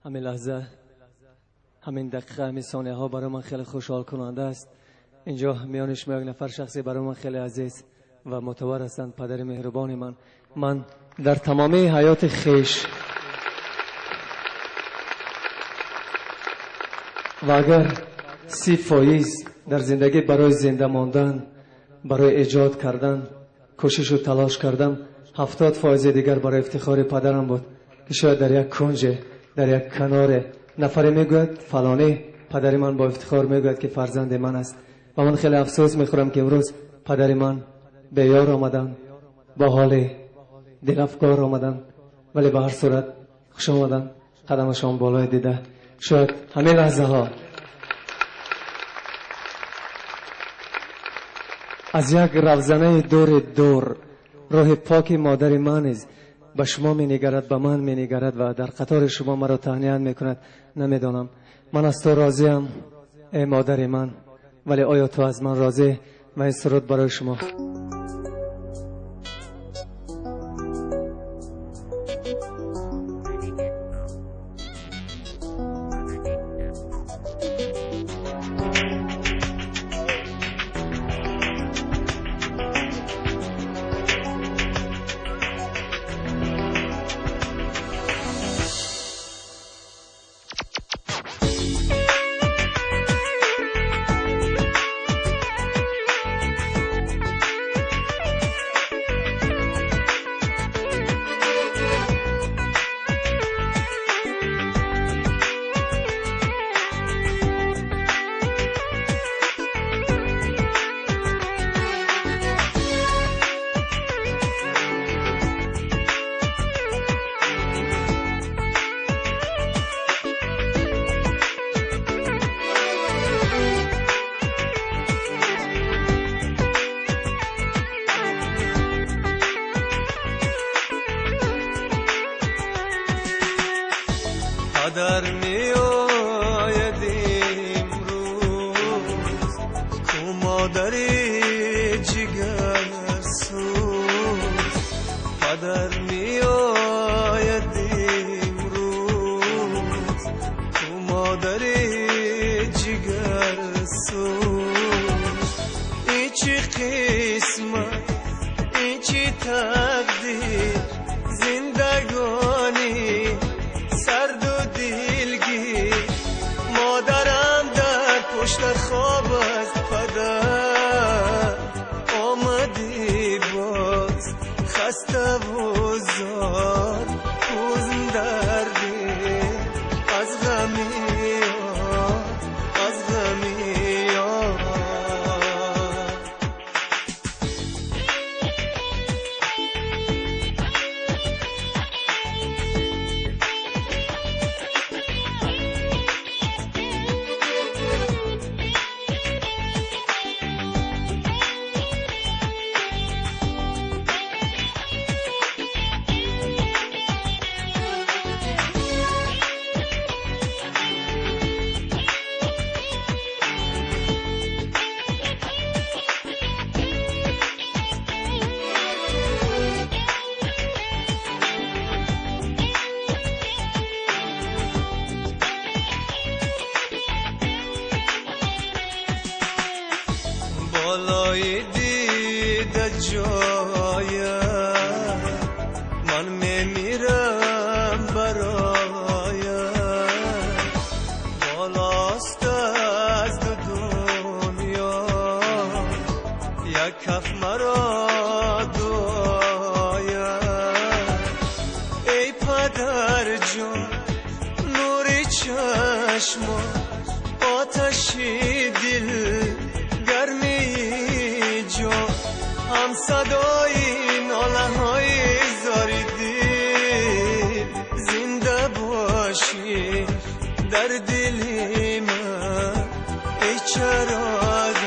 همین لحظه، همین دقیقه، همین ثانیه ها برای من خیلی خوشحال کننده است. اینجا میان شما یک نفر شخصی برای من خیلی عزیز و معتبر هستند، پدر مهربان من در تمام حیات خیش و اگر 30% در زندگی برای زنده ماندن، برای ایجاد کردن کوشش و تلاش کردم، 70% دیگر برای افتخار پدرم بود که شاید در یک کنج، در یک کنار نفری میگوید فلانی پدر من با افتخار میگوید که فرزند من است و من خیلی افسوس میخورم که امروز پدر من به یار آمدن، با حال دلافگار آمدن، ولی به هر صورت خوش آمدن، قدمشان بالای دیده. شاید همه لحظه ها از یک روزنه دور روح پاک مادر من است، به شما می نگرد، به من می نگرد و در قطار شما مرا تهنیت می کند. نمیدانم من از تو راضیم ای مادر من، ولی آیا تو از من راضی؟ و این سرود برای شما. در می آید امروز کو مادری جگر سوز، پدر می آید امروز کو مادری جگر سوز. این چی قسمت، این چی تقدیر، زندگانی سرد و دلگیر. مادرم در پشت خواب از پدر آمدی باز، خسته و زار پوزم دردی از غمی یار، از غمی یار. بالای دیده جایم من میمیرم برایم، بالاست از دنیا یک کف مرا دعایم. ای پدر جان نوری چشمان، آتشی دل، گرمی جان، هم صدای ناله های زاری دل. زنده باشی در دل من ای چراغ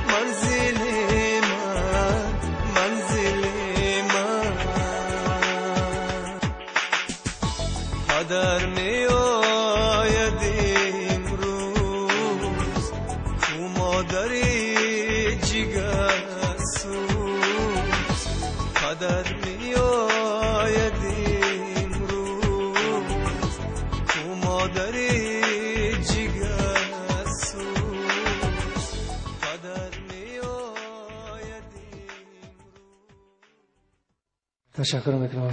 منزل من، منزل من. پدر می آید امروز کو مادری جگر سوز، پدر می آید امروز مادری جگرسوز پدر میآید. تشکر میکنم.